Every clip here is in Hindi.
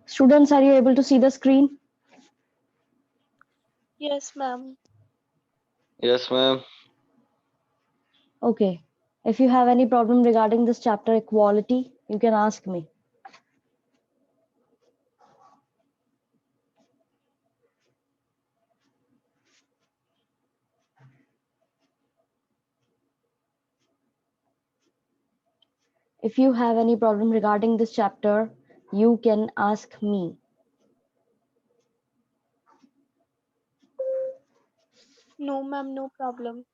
Students, are you able to see the screen? Yes, ma'am. Yes, ma'am. Okay. If you have any problem regarding this chapter equality, you can ask me. If you have any problem regarding this chapter, you can ask me. No, ma'am, no problem.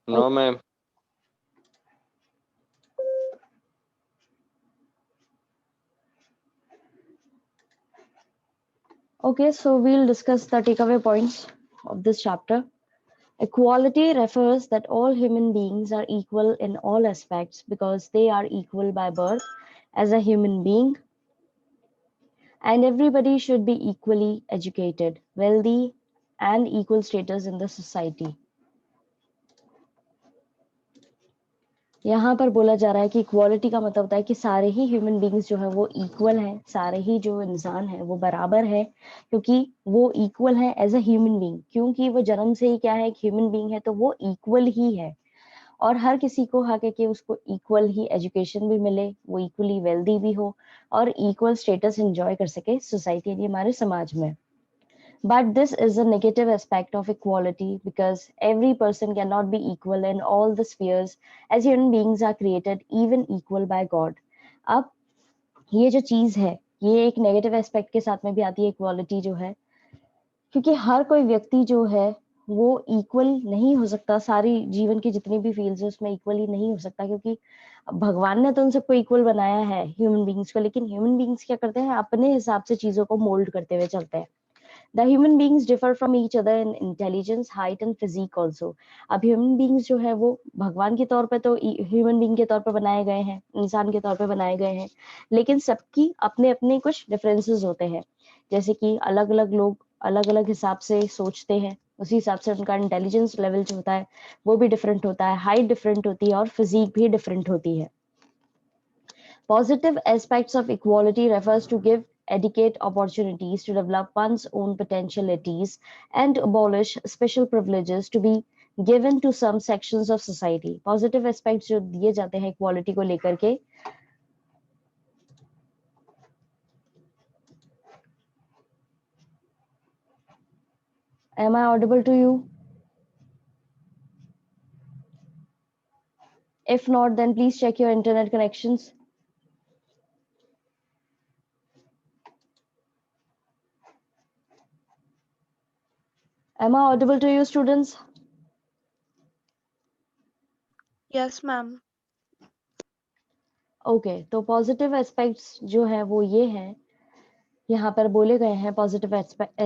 No, ma'am. Okay, so we'll discuss the takeaway points of this chapter. Equality refers that all human beings are equal in all aspects because they are equal by birth as a human being, and everybody should be equally educated, wealthy, and equal status in the society. यहाँ पर बोला जा रहा है कि इक्वालिटी का मतलब होता है कि सारे ही ह्यूमन बींग्स जो है वो इक्वल हैं, सारे ही जो इंसान है वो बराबर है, क्योंकि वो इक्वल है एज अ ह्यूमन बींग, क्योंकि वो जन्म से ही क्या है, एक ह्यूमन बींग है, तो वो इक्वल ही है। और हर किसी को हक है कि उसको इक्वल ही एजुकेशन भी मिले, वो इक्वली वेल्दी भी हो और इक्वल स्टेटस एंजॉय कर सके सोसाइटी यानी हमारे समाज में। But this is a negative aspect of equality because every person cannot be equal in all the spheres as human beings are created even equal by God. अब ये जो चीज है ये एक नेगेटिव एस्पेक्ट के साथ में भी आती है इक्वालिटी जो है, क्योंकि हर कोई व्यक्ति जो है वो इक्वल नहीं हो सकता, सारी जीवन की जितनी भी फील्ड्स है उसमें इक्वल ही नहीं हो सकता, क्योंकि भगवान ने तो उन सबको इक्वल बनाया है ह्यूमन बींग्स को, लेकिन ह्यूमन बींग्स क्या करते हैं, अपने हिसाब से चीजों को मोल्ड करते हुए चलते हैं। The human beings differ from each other in intelligence, height and physique also. अब human beings जो है वो भगवान के तौर पे तो human being के तौर पे बनाए गए हैं, इंसान के तौर पे बनाए गए हैं, लेकिन सबकी अपने अपने कुछ डिफरेंसेस होते हैं, जैसे कि अलग अलग लोग अलग अलग हिसाब से सोचते हैं, उसी हिसाब से उनका इंटेलिजेंस लेवल जो होता है वो भी डिफरेंट होता है, हाइट डिफरेंट होती है और फिजिक भी डिफरेंट होती है। Positive aspects of equality refers to give adequate opportunities to develop one's own potentialities and abolish special privileges to be given to some sections of society. Positive aspects जो दिए जाते हैं equality को लेकर के, am I audible to you? If not, then please check your internet connections. Am I audible to you, students? Yes, ma'am. Okay, तो positive aspects जो है वो ये हैं, यहाँ पर बोले गए हैं positive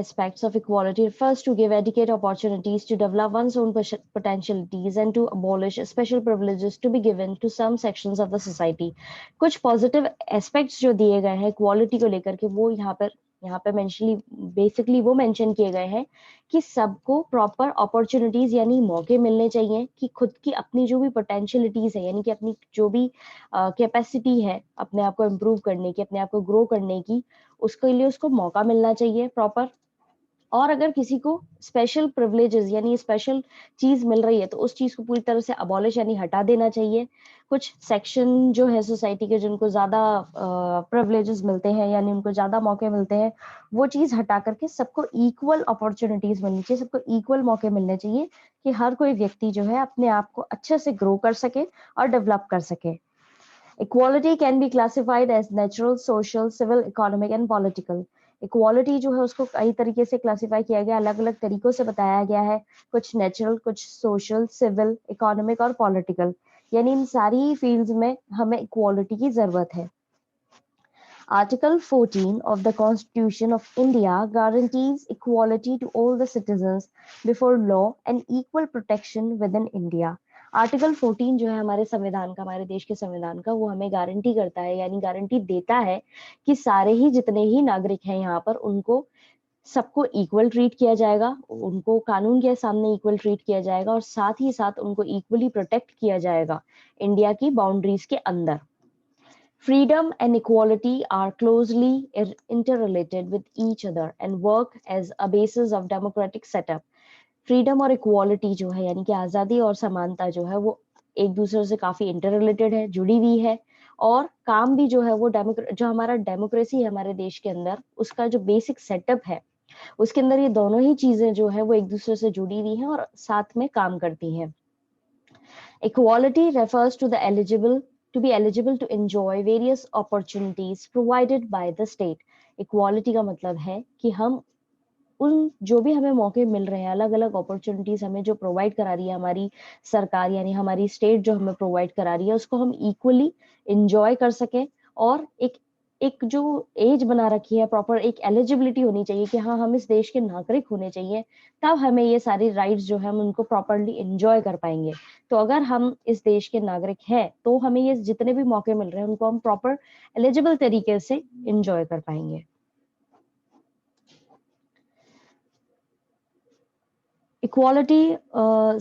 aspects of equality refers to give adequate opportunities to develop one's own potentialities and to abolish special privileges to be given to some sections of the society. कुछ positive aspects जो दिए गए हैं equality को लेकर के वो यहाँ पे बेसिकली वो मेंशन किए गए हैं कि सबको प्रॉपर अपॉर्चुनिटीज यानी मौके मिलने चाहिए कि खुद की अपनी जो भी पोटेंशियलिटीज है यानी कि अपनी जो भी कैपेसिटी है अपने आप को इम्प्रूव करने की, अपने आप को ग्रो करने की, उसके लिए उसको मौका मिलना चाहिए प्रॉपर। और अगर किसी को स्पेशल प्रिविलेजेस यानी स्पेशल चीज मिल रही है तो उस चीज को पूरी तरह से अबॉलिश यानी हटा देना चाहिए। कुछ सेक्शन जो है सोसाइटी के जिनको ज्यादा प्रिविलेजेस मिलते हैं यानी उनको ज्यादा मौके मिलते हैं, वो चीज हटा करके सबको इक्वल अपॉर्चुनिटीज मिलनी चाहिए, सबको इक्वल मौके मिलने चाहिए कि हर कोई व्यक्ति जो है अपने आप को अच्छे से ग्रो कर सके और डेवलप कर सके। Equality can be classified as natural, social, civil, economic and political. Equality जो है उसको कई तरीके से क्लासिफाई किया गया, अलग अलग तरीकों से बताया गया है, कुछ नेचुरल, कुछ सोशल, सिविल, इकोनॉमिक और पॉलिटिकल, यानी इन सारी फील्ड्स में हमें इक्वालिटी की जरूरत है। Article 14 of the Constitution of India guarantees equality to all the citizens before law and equal protection within India. Article 14 जो है हमारे संविधान का, हमारे देश के संविधान का, वो हमें गारंटी करता है यानी गारंटी देता है कि सारे ही जितने ही नागरिक हैं यहाँ पर उनको सबको इक्वल ट्रीट किया जाएगा, उनको कानून के सामने इक्वल ट्रीट किया जाएगा और साथ ही साथ उनको इक्वली प्रोटेक्ट किया जाएगा इंडिया की बाउंड्रीज के अंदर। Freedom and equality are closely interrelated with each other and work as a basis of democratic setup. Freedom और इक्वालिटी जो है यानी कि आजादी और समानता जो है वो एक दूसरे से काफी इंटर रिलेटेड है, जुड़ी हुई है, और काम भी जो है वो जो हमारा डेमोक्रेसी है हमारे देश के अंदर, उसका जो बेसिक सेटअप है उसके अंदर ये दोनों ही चीजें जो है वो एक दूसरे से जुड़ी हुई हैं और साथ में काम करती हैं। Equality refers to the eligible to enjoy various opportunities provided by the state. Equality का मतलब है कि हम उन जो भी हमें मौके मिल रहे हैं, अलग अलग अपॉर्चुनिटीज हमें जो प्रोवाइड करा रही है हमारी सरकार यानी हमारी स्टेट जो हमें प्रोवाइड करा रही है, उसको हम इक्वली एंजॉय कर सकें। और एक जो एज बना रखी है, प्रॉपर एक एलिजिबिलिटी होनी चाहिए कि हाँ हम इस देश के नागरिक होने चाहिए, तब हमें ये सारी राइट्स जो है हम उनको प्रॉपरली एंजॉय कर पाएंगे। तो अगर हम इस देश के नागरिक हैं तो हमें ये जितने भी मौके मिल रहे हैं उनको हम प्रॉपर एलिजिबल तरीके से एंजॉय कर पाएंगे। Equality,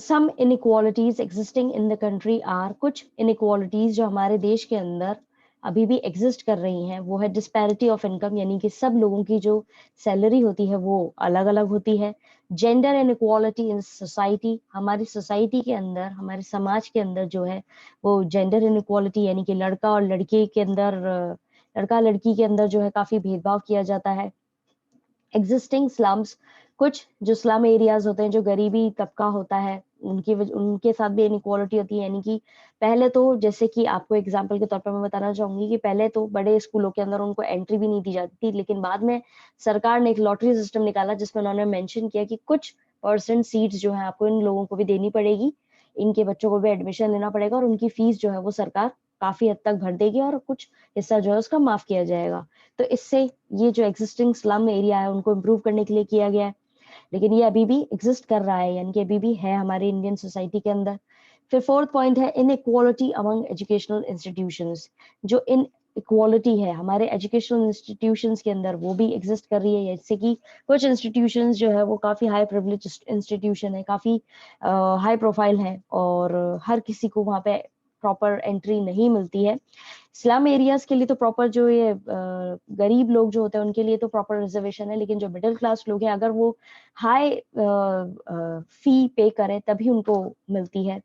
some inequalities existing in the country are, कुछ inequalities जो हमारे देश के अंदर अभी भी एग्जिस्ट कर रही हैं वो है डिस्पैरिटी ऑफ इनकम, यानी कि सब लोगों की जो सैलरी होती है वो अलग अलग होती है। जेंडर इनइक्वालिटी इन सोसाइटी, हमारी सोसाइटी के अंदर, हमारे समाज के अंदर जो है वो जेंडर इनइक्वालिटी यानी कि लड़का और लड़की के अंदर, लड़का लड़की के अंदर जो है काफी भेदभाव किया जाता है। एग्जिस्टिंग स्लम्स, कुछ जो स्लम एरियाज होते हैं, जो गरीबी तबका होता है, उनके साथ भी इनइक्वालिटी होती है। यानी कि पहले तो, जैसे कि आपको एग्जांपल के तौर पर मैं बताना चाहूंगी कि पहले तो बड़े स्कूलों के अंदर उनको एंट्री भी नहीं दी जाती थी, लेकिन बाद में सरकार ने एक लॉटरी सिस्टम निकाला जिसमें उन्होंने मेंशन किया कि कुछ % सीट्स जो है आपको इन लोगों को भी देनी पड़ेगी, इनके बच्चों को भी एडमिशन लेना पड़ेगा और उनकी फीस जो है वो सरकार काफी हद तक भर देगी और कुछ हिस्सा जो है उसका माफ किया जाएगा। तो इससे ये जो एग्जिस्टिंग स्लम एरिया है उनको इम्प्रूव करने के लिए किया गया है, लेकिन ये अभी भी एग्जिस्ट कर रहा है, यानी कि अभी भी है हमारे इंडियन सोसाइटी के अंदर। फिर फोर्थ पॉइंट है इनइक्वालिटी अमंग एजुकेशनल इंस्टीट्यूशंस, जो इन इक्वालिटी है हमारे एजुकेशनल इंस्टीट्यूशंस के अंदर वो भी एग्जिस्ट कर रही है। जैसे कि कुछ इंस्टीट्यूशंस जो है वो काफी हाई प्रिविलेज इंस्टीट्यूशन है, काफी हाई प्रोफाइल है और हर किसी को वहाँ पे प्रॉपर एंट्री नहीं मिलती है। स्लम एरियाज के लिए तो प्रॉपर जो ये गरीब लोग जो होते हैं उनके लिए तो प्रॉपर रिजर्वेशन है, लेकिन जो मिडिल क्लास लोग हैं अगर वो हाई फी पे करें तभी उनको मिलती है।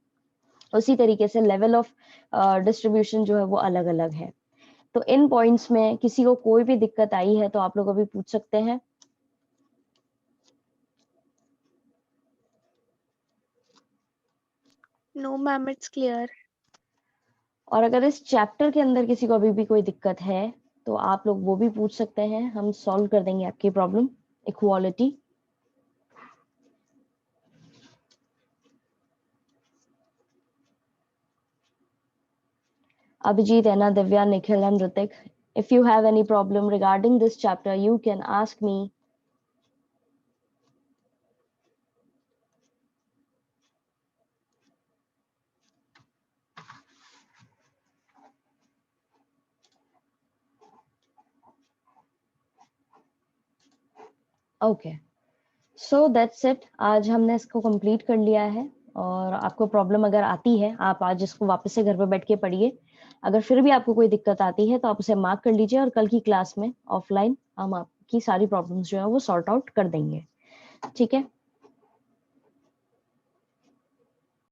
उसी तरीके से लेवल ऑफ डिस्ट्रीब्यूशन जो है वो अलग अलग है। तो इन पॉइंट्स में किसी को कोई भी दिक्कत आई है तो आप लोग अभी पूछ सकते हैं। No, ma'am, it's clear. और अगर इस चैप्टर के अंदर किसी को अभी भी कोई दिक्कत है तो आप लोग वो भी पूछ सकते हैं, हम सॉल्व कर देंगे आपकी problem. Equality, Abhijit, Anna, Divya, Nikhil and Ritik, if you have any problem regarding this chapter you can ask me. Okay, so that's it. आज हमने इसको कंप्लीट कर लिया है और आपको प्रॉब्लम अगर आती है आप आज इसको वापस से घर पे बैठ के पढ़िए। अगर फिर भी आपको कोई दिक्कत आती है तो आप उसे मार्क कर लीजिए और कल की क्लास में ऑफलाइन हम आपकी सारी प्रॉब्लम्स जो है वो सॉर्ट आउट कर देंगे। ठीक है।